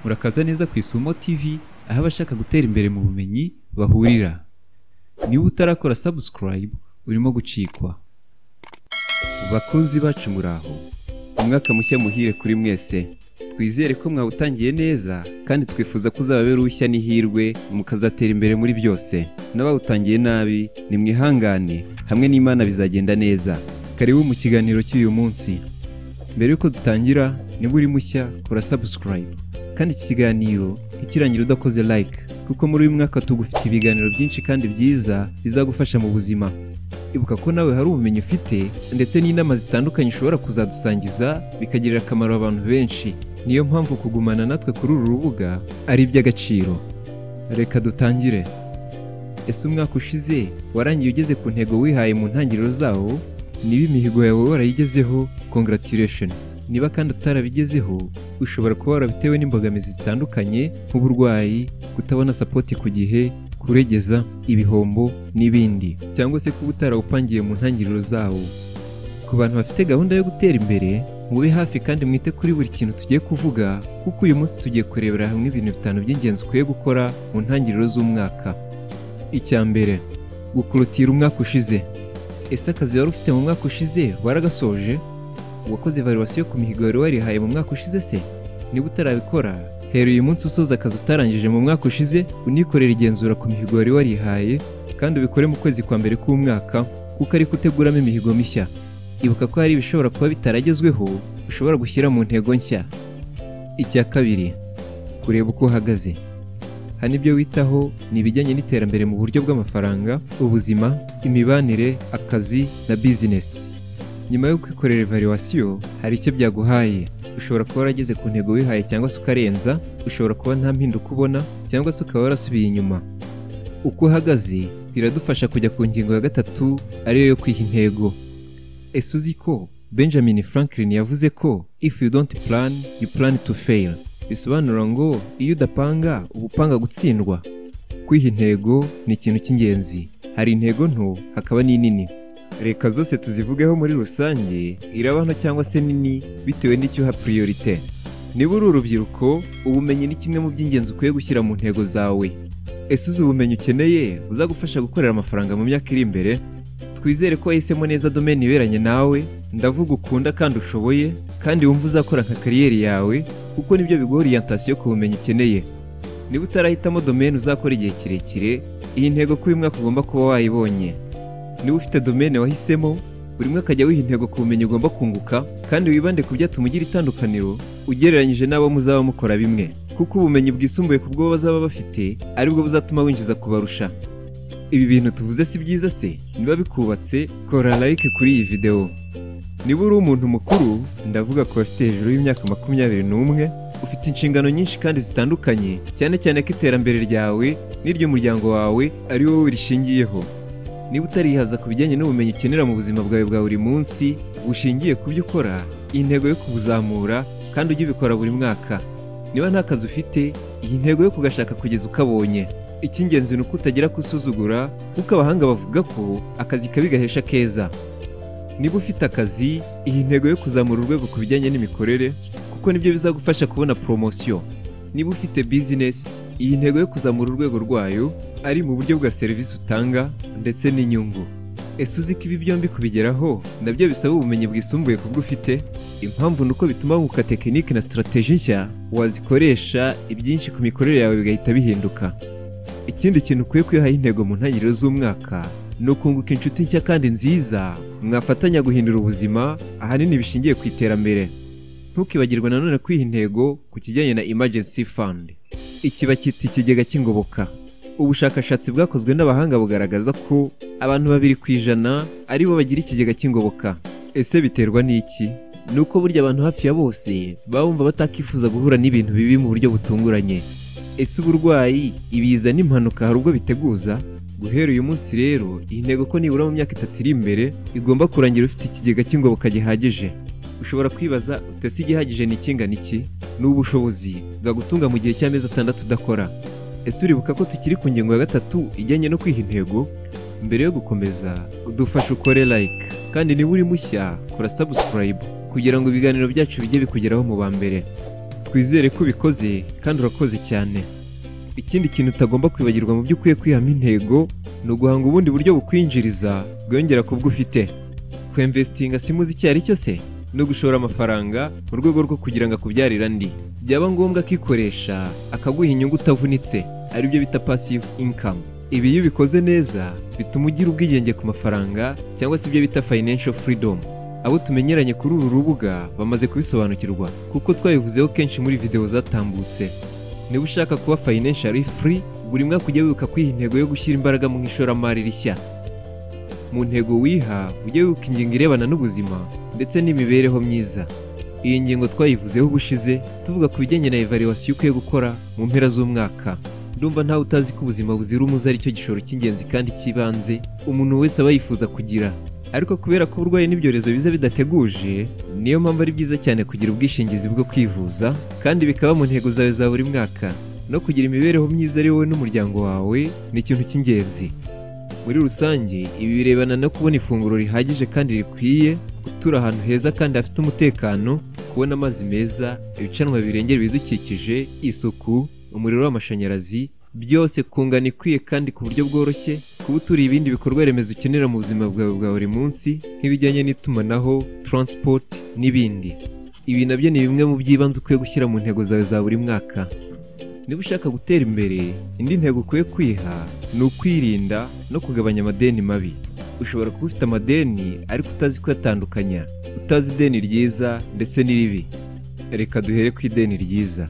Murakaza neza ku Isumo TV, aho abashaka gutera imbere mu bumenyi bahurira. Niba utarakora subscribe, urimo gucikwa. Bakunzi bacu muraho, umwaka mushya muhire kuri mwese. Twizere ko mwawutangiye neza kandi twifuza kuzababera ushya n'ihirwe mukazatera imbere muri byose. N'abawutangiye nabi nimwihangane, hamwe n'Imana bizagenda neza. Karibu mu kiganiro cy'uyu munsi. Mbere yuko dutangira, niba uri mushya kora subscribe. Kandi iki kiganiro ntikirangira udakoze like, kuko muri uyu mwaka tugufite ibiganiro byinshi kandi byiza bizagufasha mu buzima. Ibuka ko nawe hari ubumenyi ufite ndetse n'inama zitandukanye ushobora kuzadusangiza bikagirira akamaro abantu benshi. Niyo mpamvu kugumana natwe kuri uru rubuga ari iby'agaciro. Reka dutangire. Ese umwaka ushize warangiye ugeze ku ntego wihaye mu ntangiriro zawo? Niba imihigo yawe warayigezeho, congratulations. Niba kandi utarabigezeho, ushobora kuba warabitewe n'imbogamizi zitandukanye nk'uburwayi, kutabona support ku gihe, kuregeza, ibihombo n'ibindi, cyangwa se kuba utarawupangiye mu ntangiriro zawo. Ku bantu bafite gahunda yo gutera imbere, mube hafi kandi mwite kuri buri kintu tugiye kuvuga, kuko uyu munsi tugiye kurebera hamwe ibintu 5 by'ingenzi ukwiye gukora mu ntangiriro z'umwaka. Icya mbere, gukurutira umwaka ushize. Ese akazi wari ufite mu mwaka ushize waragasoje? Wakoze evaluation ku mihigo wari warihaye mu mwaka ushize se? Niba utarabikora, hera uyu munsi usoza akazi utarangije mu mwaka ushize, unikorera igenzura ku mihigo wari warihaye, kandi ubikore mu kwezi kwa mbere k'umwaka, kuko ari guteguramo imihigo mishya. Ibuka ko hari ibishobora kuba bitaragezweho, ushobora gushyira mu ntego nshya. Icya kabiri, kureba uko uhagaze. Hano ibyo witaho ni ibijyanye n'iterambere mu buryo bw'amafaranga, ubuzima, imibanire, akazi na business. Nyuma yo kwikorera evaluation, hari icyo byaguhaye. Ushobora kuba warageze ku ntego wihaye cyangwa se ukarenza, ushobora kuba nta mpinduka ubona cyangwa se ukaba warasubiye inyuma. Uko uhagaze biradufasha kujya ku ngingo ya gatatu, ariyo yo kwiha intego. Ese uzi ko Benjamin Franklin yavuze ko if you don't plan, you plan to fail. Bisobanura ngo iyo udapanga uba upanga gutsindwa. Kwiha intego ni ikintu cy'ingenzi. Hari intego nto, hakaba n'inini. Reka zose tuzivugeho muri rusange, iraba nto cyangwa se nini bitewe n'icyo uha priorite. Niba uri urubyiruko, ubumenyi ni kimwe mu by'ingenzi ukwiye gushyira mu ntego zawe. Ese uzi ubumenyi ukeneye buzagufasha gukorera amafaranga mu myaka iri imbere? Twizere ko wahisemo neza domaine iberanye nawe, ndavuga ukunda kandi ushoboye, kandi wumva uzakora nka kariyeri yawe, kuko nibyo biguha orientation ku bumenyi ukeneye. Niba utarahitamo domaine uzakora igihe kirekire, iyi ntego ko uyu mwaka ugomba kuba wayibonye. Niba ufite domaine wahisemo, buri mwaka ajya wiha intego ku bumenyi ugomba kunguka, kandi wibande ku byatuma ugira itandukaniro ugereranyije n'abo muzaba mukora bimwe, kuko ubumenyi bwisumbuye ku bwo bazaba bafite aribwo buzatuma winjiza kubarusha. Ibi bintu tuvuze si byiza se? Niba bikubatse, kora like kuri iyi video. Niba uri umuntu mukuru, ndavuga ko afite hejuru y'imyaka 21, ufite inshingano nyinshi kandi zitandukanye, cyane cyane ko iterambere ryawe n'iry'umuryango wawe ari wowe rishingiyeho. Niba utarihaza ku bijyanye n'ubumenyi ukenera mu buzima bwawe bwa buri munsi bushingiye ku byo ukora, iyi ntego yo kubuzamura kandi ujye ubikora buri mwaka. Niba nta kazi ufite, iyi ntego yo kugashaka kugeza ukabonye. Icy'ingenzi ni uko utagira kusuzugura, kuko abahanga bavuga ko akazi kabi gahesha keza. Niba ufite akazi, iyi ntego yo kuzamura urwego ku bijyanye n'imikorere, kuko nibyo bizagufasha kubona promotion. Niba ufite business, iyi ntego yo kuzamura urwego rwayo ari mu buryo bwa service utanga ndetse n'inyungu. Ese uzi ko ibi byombi kubigeraho nabyo bisaba ubumenyi bwisumbuye kubwo ufite? Impamvu nuko bituma wunguka tekinike na strategy nshya wazikoresha ibyinshi ku mikorere yawe bigahita bihinduka. Ikindi kintu ukwiye kwihaho intego mu ntangiriro z'umwaka ni ukunguka inshuti nshya kandi nziza mwafatanya guhindura ubuzima, ahanini bishingiye ku iterambere. Ntukibagirwe nanone kwiha intego ku kijyanye na emergency fund. Iki bacyita ikigega cy'ingoboka. Ubushakashatsi bwakozwe n'abahanga bugaragaza ko abantu 2% aribo bagira ikigega cy'ingoboka. Ese biterwa n'iki? Nuko burya abantu hafi ya bose bumva batakifuza guhura n'ibintu bibi mu buryo butunguranye. Ese uburwayi, ibiza n'impanuka hari ubwo biteguza? Guhera uyu munsi rero, iyi ntego ko nibura mu myaka 3 iri imbere igomba kurangira ufite ikigega cy'ingoboka gihagije. Ushobora kwibaza utese igihagije ni kingana iki? N'ubushobozi bwagutunga mu gihe cy'amezi 6 udakora. Ese uribuka ko tukiri ku ngingo ya gatatu ijyanye no kwiha intego? Mbere yo gukomeza, udufasha ukore like, kandi niba uri mushya, kora subscribe kugira ngo ibiganiro byacu bijye bikugeraho mu ba mbere. twizere ko ubikoze kandi urakoze cyane. Ikindi kintu utagomba kwibagirwa mu byo ukwiye kwihamo intego ni uguhanga ubundi buryo bukwinjiriza bwongera ku bwo ufite. Kwinvestinga simuzi icyo ari cyo se? No gushora amafaranga mu rwego rwo kugira ngo akubyarire andi. Byaba ngombwa akikoresha akaguha inyungu utavunitse, aribyo bita passive income. Ibi iyo ubikoze neza bituma ugira ubwigenge ku mafaranga cyangwa se ibyo bita financial freedom. Abo tumenyeranye kuri uru rubuga bamaze kubisobanukirwa kuko twabivuzeho kenshi muri video zatambutse. Niba ushaka kuba financially free, buri mwaka ujye wibuka kwiha intego yo gushyira imbaraga mu ishoramari rishya. Mu ntego wiha ujye wibuka ingingo irebana n'ubuzima ndetse n'imibereho myiza. Iyi ngingo twayivuzeho ubushize tuvuga ku bijyanye na evaluation ukwiye gukora mu mpera z'umwaka. Ndumva ntawe utazi ko ubuzima buzira umuze ari cyo gishoro cy'ingenzi kandi cy'ibanze umuntu wese aba yifuza kugira. Ariko kubera ko uburwayi n'ibyorezo biza bidateguje, niyo mpamvu ari byiza cyane kugira ubwishingizi bwo kwivuza kandi bikaba mu ntego zawe za buri mwaka. No kugira imibereho myiza ari wowe n'umuryango wawe ni ikintu cy'ingenzi. Muri rusange ibi birebana no kubona ifunguro rihagije kandi rikwiye, gutura ahantu heza kandi hafite umutekano, kubona amazi meza, ibicanwa birengera ibidukikije, isuku, umuriro w'amashanyarazi, byose ku ngano ikwiye kandi ku buryo bworoshye, kuba uturiye ibindi bikorwa remezo ukenera mu buzima bwawe bwa buri munsi nk'ibijyanye n'itumanaho, transport n'ibindi. Ibi nabyo ni bimwe mu by'ibanze ukwiye gushyira mu ntego zawe za buri mwaka. Niba ushaka gutera imbere, indi ntego ukwiye kwiha ni ukwirinda no kugabanya amadeni mabi. Ushobora kuba ufite amadeni ariko utazi kuyatandukanya, utazi ideni ryiza ndetse n'iribi. Reka duhere ku ideni ryiza.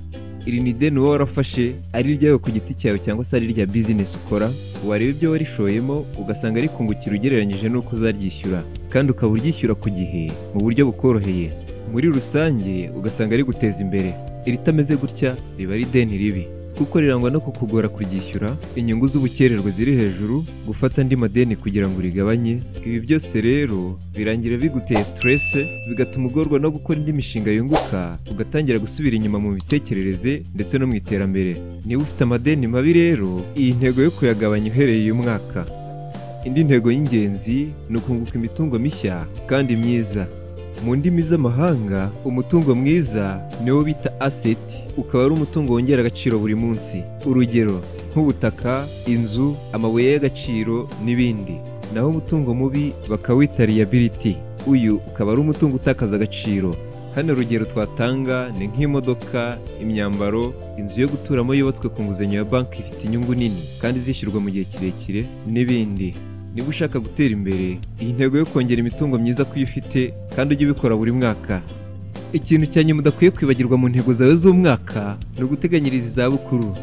Iri ni ideni uba warafashe ari iryawe ku giti cyawe cyangwa se ari irya business ukora, wareba ibyo warishoyemo ugasanga rikungukira ugereranyije n'uko uzaryishyura, kandi ukaba uryishyura ku gihe mu buryo bukoroheye. Muri rusange ugasanga riguteza imbere. Iritameze gutya riba ari ideni ribi kuko rirangwa no kukugora kuryishyura, inyungu z'ubukererwe ziri hejuru, gufata andi madeni kugira ngo urigabanye. Ibi byose rero birangira biguteye stress, bigatuma ugorwa no gukora indi mishinga yunguka, ugatangira gusubira inyuma mu mitekerereze ndetse no mu iterambere. Niba ufite amadeni mabi rero, iyi ntego yo kuyagabanya uhereye uyu mwaka. Indi ntego y'ingenzi ni ukunguka imitungo mishya kandi myiza. Mu ndimi z'amahanga, umutungo mwiza niwo bita asset, ukaba ari umutungo wongera agaciro buri munsi. Urugero nk'ubutaka, inzu, amabuye y'agaciro n'ibindi. Naho umutungo mubi bakawita liability, uyu ukaba ari umutungo utakaza agaciro. Hano urugero twatanga ni nk'imodoka, imyambaro, inzu yo guturamo yubatswe ku nguzanyo ya banki ifite inyungu nini kandi izishyurwa mu gihe kirekire n'ibindi. Niba ushaka gutera imbere, iyi ntego yo kongera imitungo myiza kuyo ufite kandi ujye ubikora buri mwaka. Ikintu cya nyuma udakwiye kwibagirwa mu ntego zawe z'umwaka ni uguteganyiriza izabukuru.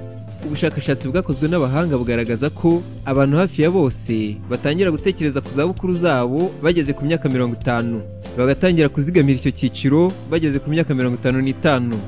Ubushakashatsi bwakozwe n'abahanga bugaragaza ko abantu hafi ya bose batangira gutekereza ku zabukuru zabo bageze ku myaka 50, bagatangira kuzigamira icyo cyiciro bageze ku myaka 55.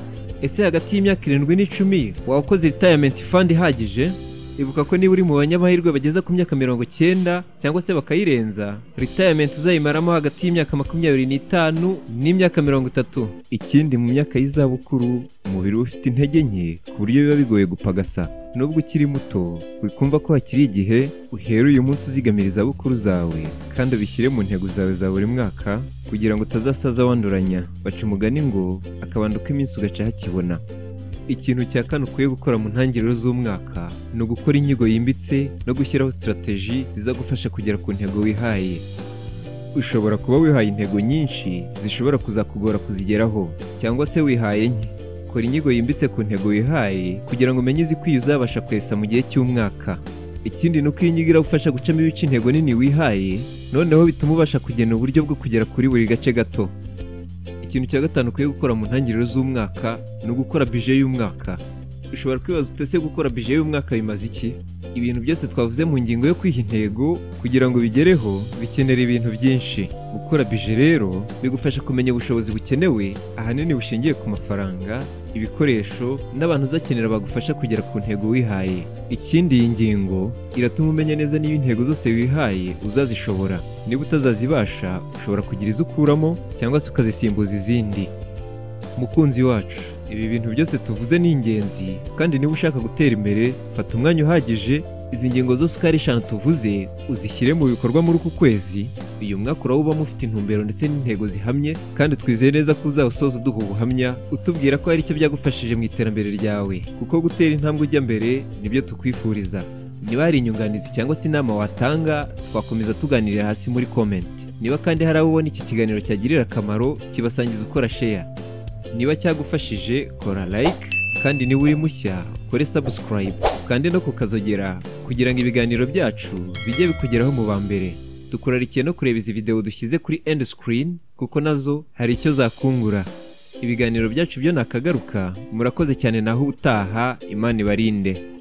Ese hagati y'imyaka 7 n'10 wakoze retirement fund ihagije? Ibuka ko niba uri mu banyamahirwe bageza ku myaka 90 cyangwa se bakayirenza, retirement uzayimaramo hagati y'imyaka 25 n'imyaka 30. Ikindi mu myaka y'izabukuru umubiri ufite intege nke ku buryo biba bigoye gupagasa. Nubwo ukiri muto, wikumva ko hakiri igihe, uhere uyu munsi uzigamira izabukuru zawe kandi ubishyire mu ntego zawe za buri mwaka kugira ngo utazasaza wanduranya. Baca umugani ngo akabanduka iminsi ugaca hakibona. Ikintu cya kane ukwiye gukora mu ntangiriro z'umwaka ni ugukora inyigo yimbitse no gushyiraho strategy zizagufasha kugera ku ntego wihaye. Ushobora kuba wihaye intego nyinshi zishobora kuzakugora kuzigeraho, cyangwa se wihaye nke. Kora inyigo yimbitse ku ntego wihaye kugira ngo umenye izikwiye uzabasha kwesa mu gihe cy'umwaka. Ikindi ni uko iyi nyigo iragufasha gucamo ibice intego nini wihaye, noneho bituma ubasha kugena uburyo bwo kugera kuri buri gace gato. Ikintu cya gatanu ukwiye gukora mu ntangiriro z'umwaka ni ugukora budget y'umwaka. Ushobora kwibaza utese gukora budget y'umwaka bimaze iki? Ibintu byose twavuze mu ngingo yo kwiha intego kugira ngo bigereho bikenera ibintu byinshi. Gukora budget rero bigufasha kumenya ubushobozi bukenewe, ahanini bushingiye ku mafaranga, ibikoresho n'abantu uzakenera bagufasha kugera ku ntego wihaye. Ikindi iyi ngingo iratuma umenya neza niba intego zose wihaye uzazishobora. Niba utazazibasha, ushobora kugira izo ukuramo cyangwa se ukazisimbuza izindi. Mukunzi wacu, Ibi bintu byose tuvuze ni ingenzi, kandi niba ushaka gutera imbere fata umwanya uhagije, izi ngingo zose uko ari 5 tuvuze uzishyire mu bikorwa muri uku kwezi. Uyu mwaka urawubamo ufite intumbero ndetse n'intego zihamye, kandi twizeye neza ko uzawusoza uduha ubuhamya utubwira ko hari icyo byagufashije mu iterambere ryawe, kuko gutera intambwe ujya mbere nibyo tukwifuriza. Niba hari inyunganizi cyangwa se inama watanga, twakomeza tuganirira hasi muri comment. Niba kandi hari abo ubona iki kiganiro cyagirira akamaro, kibasangiza ukora share. Niba cyagufashije kora like, kandi niba uri mushya kore subscribe, kandi no kukazogera kugira ngo ibiganiro byacu bijye bikugeraho mu ba mbere. Tukurarikiye no kureba izi video dushyize kuri end screen, kuko nazo hari icyo zakungura. Ibiganiro byacu byo nakagaruka, murakoze cyane naho utaha, Imana ibarinde.